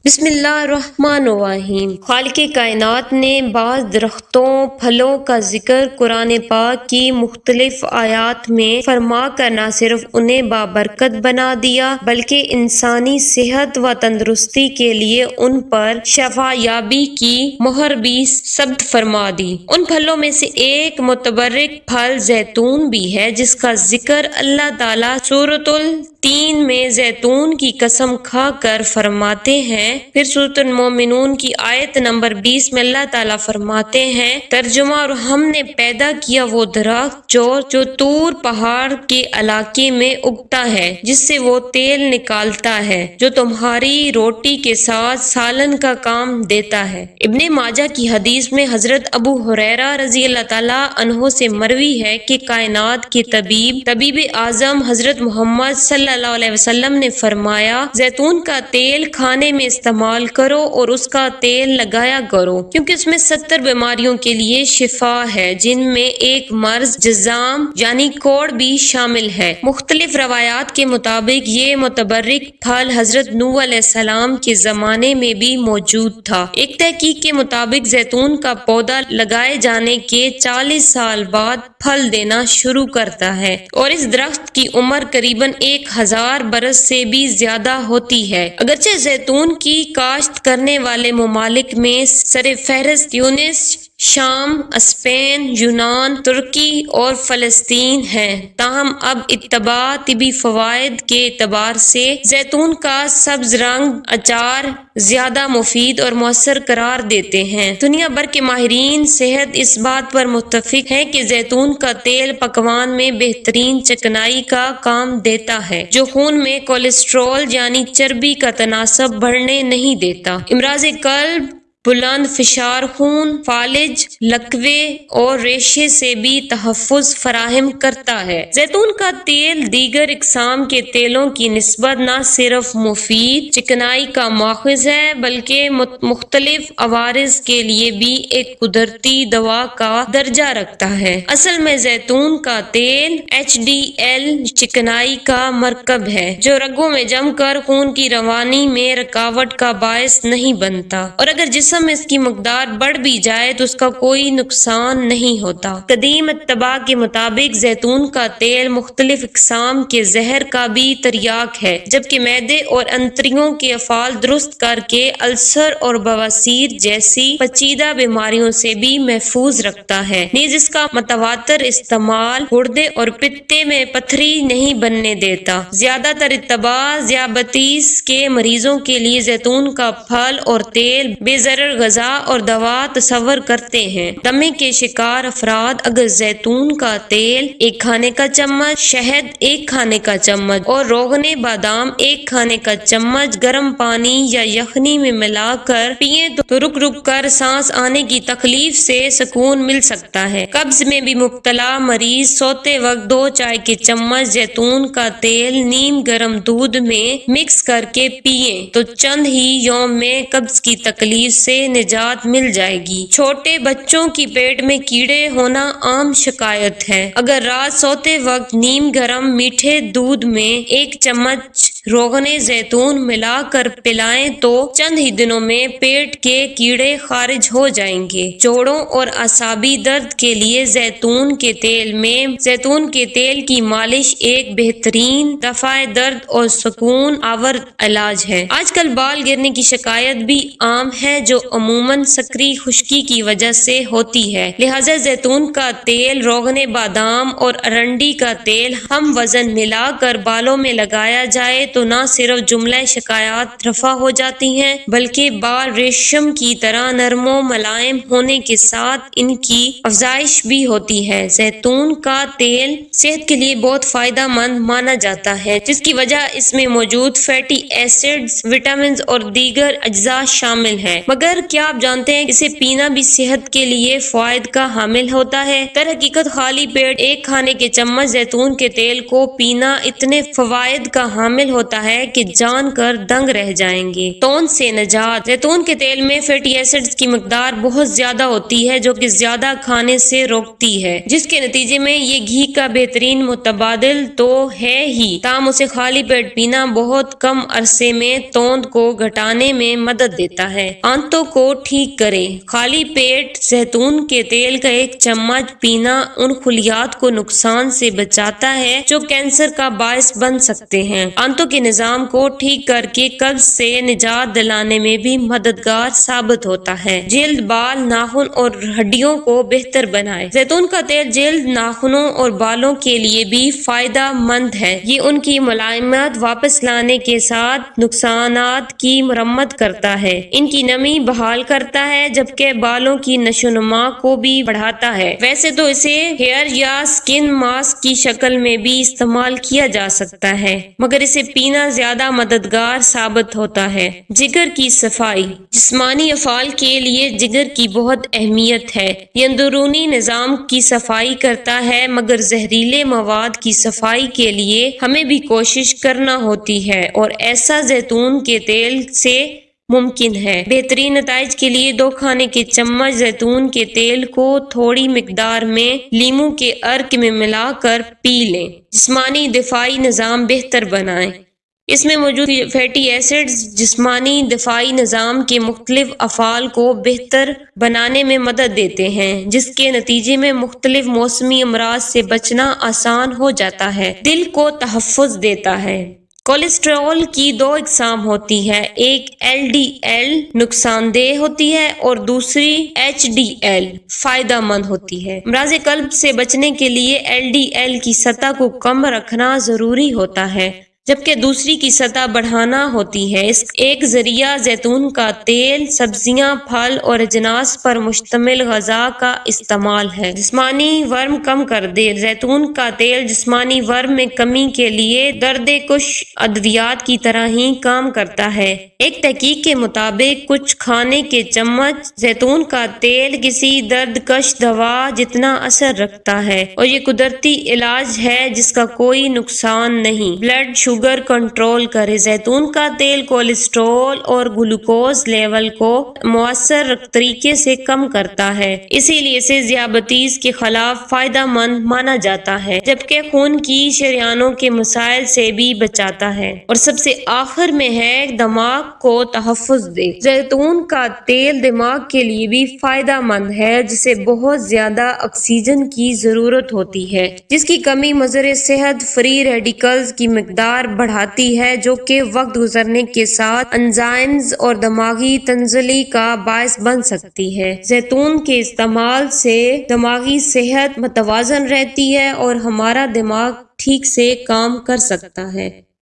بسم اللہ الرحمن الرحیم۔ خالق کائنات نے بعض درختوں پھلوں کا ذکر قرآن پاک کی مختلف آیات میں فرما کر نہ صرف انہیں بابرکت بنا دیا بلکہ انسانی صحت و تندرستی کے لیے ان پر شفا یابی کی مہر بھی ثبت فرما دی۔ ان پھلوں میں سے ایک متبرک پھل زیتون بھی ہے، جس کا ذکر اللہ تعالیٰ سورۃ التین میں زیتون کی قسم کھا کر فرماتے ہیں۔ پھر سورۃ المومنون کی آیت نمبر 20 میں اللہ تعالیٰ فرماتے ہیں، ترجمہ: اور ہم نے پیدا کیا وہ درخت جو طور پہاڑ کے علاقے میں اگتا ہے، جس سے وہ تیل نکالتا ہے جو تمہاری روٹی کے ساتھ سالن کا کام دیتا ہے۔ ابن ماجہ کی حدیث میں حضرت ابو ہریرہ رضی اللہ تعالیٰ عنہ سے مروی ہے کہ کائنات کے طبیب اعظم حضرت محمد صلی اللہ علیہ وسلم نے فرمایا، زیتون کا تیل کھانے میں استعمال کرو اور اس کا تیل لگایا کرو، کیونکہ اس میں 70 بیماریوں کے لیے شفا ہے، جن میں ایک مرض جذام یعنی کوڑ بھی شامل ہے۔ مختلف روایات کے مطابق یہ متبرک پھل حضرت نوح علیہ السلام کے زمانے میں بھی موجود تھا۔ ایک تحقیق کے مطابق زیتون کا پودا لگائے جانے کے 40 سال بعد پھل دینا شروع کرتا ہے اور اس درخت کی عمر قریباً 1000 برس سے بھی زیادہ ہوتی ہے۔ اگرچہ زیتون کی کاشت کرنے والے ممالک میں سر فہرست تیونس، شام، اسپین، یونان، ترکی اور فلسطین ہیں، تاہم اب اتباع طبی فوائد کے اعتبار سے زیتون کا سبز رنگ اچار زیادہ مفید اور مؤثر قرار دیتے ہیں۔ دنیا بھر کے ماہرین صحت اس بات پر متفق ہیں کہ زیتون کا تیل پکوان میں بہترین چکنائی کا کام دیتا ہے، جو خون میں کولیسٹرول یعنی چربی کا تناسب بڑھنے نہیں دیتا۔ امراض قلب، بلند فشار خون، فالج، لکوے اور ریشے سے بھی تحفظ فراہم کرتا ہے۔ زیتون کا تیل دیگر اقسام کے تیلوں کی نسبت نہ صرف مفید چکنائی کا ماخذ ہے بلکہ مختلف عوارض کے لیے بھی ایک قدرتی دوا کا درجہ رکھتا ہے۔ اصل میں زیتون کا تیل HDL چکنائی کا مرکب ہے، جو رگوں میں جم کر خون کی روانی میں رکاوٹ کا باعث نہیں بنتا، اور اگر جسم میں اس کی مقدار بڑھ بھی جائے تو اس کا کوئی نقصان نہیں ہوتا۔ قدیم اتباع کے مطابق زیتون کا تیل مختلف اقسام کے زہر کا بھی تریاک ہے، جبکہ معدے اور انتڑیوں کے افعال درست کر کے السر اور بواسیر جیسی پیچیدہ بیماریوں سے بھی محفوظ رکھتا ہے۔ نیز اس کا متواتر استعمال گردے اور پتے میں پتھری نہیں بننے دیتا۔ زیادہ تر اتباع ذیابیطس کے مریضوں کے لیے زیتون کا پھل اور تیل بے ضرر غذا اور دوا تصور کرتے ہیں۔ دمے کے شکار افراد اگر زیتون کا تیل 1 کھانے کا چمچ، شہد 1 کھانے کا چمچ اور روغن بادام 1 کھانے کا چمچ گرم پانی یا یخنی میں ملا کر پئیں تو رک رک کر سانس آنے کی تکلیف سے سکون مل سکتا ہے۔ قبض میں بھی مبتلا مریض سوتے وقت 2 چائے کے چمچ زیتون کا تیل نیم گرم دودھ میں مکس کر کے پئیں تو چند ہی یوم میں قبض کی تکلیف سے نجات مل جائے گی۔ چھوٹے بچوں کی پیٹ میں کیڑے ہونا عام شکایت ہے۔ اگر رات سوتے وقت نیم گرم میٹھے دودھ میں 1 چمچ روغن زیتون ملا کر پلائیں تو چند ہی دنوں میں پیٹ کے کیڑے خارج ہو جائیں گے۔ جوڑوں اور اعصابی درد کے لیے زیتون کے تیل کی مالش ایک بہترین دفع درد اور سکون آور علاج ہے۔ آج کل بال گرنے کی شکایت بھی عام ہے، جو عموماً سکری خشکی کی وجہ سے ہوتی ہے، لہذا زیتون کا تیل، روغن بادام اور ارنڈی کا تیل ہم وزن ملا کر بالوں میں لگایا جائے تو نہ صرف جملہ شکایات رفع ہو جاتی ہیں بلکہ بال ریشم کی طرح نرم و ملائم ہونے کے ساتھ ان کی افزائش بھی ہوتی ہے۔ زیتون کا تیل صحت کے لیے بہت فائدہ مند مانا جاتا ہے، جس کی وجہ اس میں موجود فیٹی ایسڈز، وٹامنز اور دیگر اجزاء شامل ہیں۔ مگر کیا آپ جانتے ہیں کہ اسے پینا بھی صحت کے لیے فوائد کا حامل ہوتا ہے؟ در حقیقت خالی پیٹ 1 کھانے کے چمچ زیتون کے تیل کو پینا اتنے فوائد کا حامل ہوتا ہوتا ہے کہ جان کر دنگ رہ جائیں گے۔ توند سے نجات۔ زیتون کے تیل میں فیٹی ایسڈز کی مقدار بہت زیادہ ہوتی ہے جو کہ زیادہ کھانے سے روکتی ہے، جس کے نتیجے میں یہ گھی کا بہترین متبادل تو ہے ہی، تاہم اسے خالی پیٹ پینا بہت کم عرصے میں توند کو گھٹانے میں مدد دیتا ہے۔ آنتوں کو ٹھیک کریں۔ خالی پیٹ زیتون کے تیل کا 1 چمچ پینا ان خلیات کو نقصان سے بچاتا ہے جو کینسر کا باعث بن سکتے ہیں۔ آنتوں کے نظام کو ٹھیک کر کے قبض سے نجات دلانے میں بھی مددگار ثابت ہوتا ہے۔ جلد، بال، ناخن اور ہڈیوں کو بہتر بنائے۔ زیتون کا تیل جلد، ناخنوں اور بالوں کے لیے بھی فائدہ مند ہے۔ یہ ان کی ملائمت واپس لانے کے ساتھ نقصانات کی مرمت کرتا ہے، ان کی نمی بحال کرتا ہے، جبکہ بالوں کی نشو و نما کو بھی بڑھاتا ہے۔ ویسے تو اسے ہیئر یا سکن ماسک کی شکل میں بھی استعمال کیا جا سکتا ہے، مگر اسے پینا زیادہ مددگار ثابت ہوتا ہے۔ جگر کی صفائی۔ جسمانی افعال کے لیے جگر کی بہت اہمیت ہے۔ یہ اندرونی نظام کی صفائی کرتا ہے، مگر زہریلے مواد کی صفائی کے لیے ہمیں بھی کوشش کرنا ہوتی ہے اور ایسا زیتون کے تیل سے ممکن ہے۔ بہترین نتائج کے لیے 2 کھانے کے چمچ زیتون کے تیل کو تھوڑی مقدار میں لیموں کے عرق میں ملا کر پی لیں۔ جسمانی دفاعی نظام بہتر بنائیں۔ اس میں موجود فیٹی ایسڈز جسمانی دفاعی نظام کے مختلف افعال کو بہتر بنانے میں مدد دیتے ہیں، جس کے نتیجے میں مختلف موسمی امراض سے بچنا آسان ہو جاتا ہے۔ دل کو تحفظ دیتا ہے۔ کولیسٹرول کی 2 اقسام ہوتی ہے، ایک LDL نقصان دہ ہوتی ہے اور دوسری HDL فائدہ مند ہوتی ہے۔ امراض قلب سے بچنے کے لیے LDL کی سطح کو کم رکھنا ضروری ہوتا ہے، جبکہ دوسری کی سطح بڑھانا ہوتی ہے۔ اس ایک ذریعہ زیتون کا تیل، سبزیاں، پھل اور اجناس پر مشتمل غذا کا استعمال ہے۔ جسمانی ورم کم کر دے۔ زیتون کا تیل جسمانی ورم میں کمی کے لیے درد کش ادویات کی طرح ہی کام کرتا ہے۔ ایک تحقیق کے مطابق کچھ کھانے کے چمچ زیتون کا تیل کسی درد کش دوا جتنا اثر رکھتا ہے، اور یہ قدرتی علاج ہے جس کا کوئی نقصان نہیں۔ بلڈ شوگر کنٹرول کرے۔ زیتون کا تیل کولیسٹرول اور گلوکوز لیول کو مؤثر طریقے سے کم کرتا ہے، اسی لیے اسے ذیابیطس کے خلاف فائدہ مند مانا جاتا ہے، جبکہ خون کی شریانوں کے مسائل سے بھی بچاتا ہے۔ اور سب سے آخر میں ہے دماغ کو تحفظ دے۔ زیتون کا تیل دماغ کے لیے بھی فائدہ مند ہے، جسے بہت زیادہ آکسیجن کی ضرورت ہوتی ہے، جس کی کمی مضر صحت فری ریڈیکلز کی مقدار بڑھاتی ہے، جو کہ وقت گزرنے کے ساتھ انزائمز اور دماغی تنزلی کا باعث بن سکتی ہے۔ زیتون کے استعمال سے دماغی صحت متوازن رہتی ہے اور ہمارا دماغ ٹھیک سے کام کر سکتا ہے۔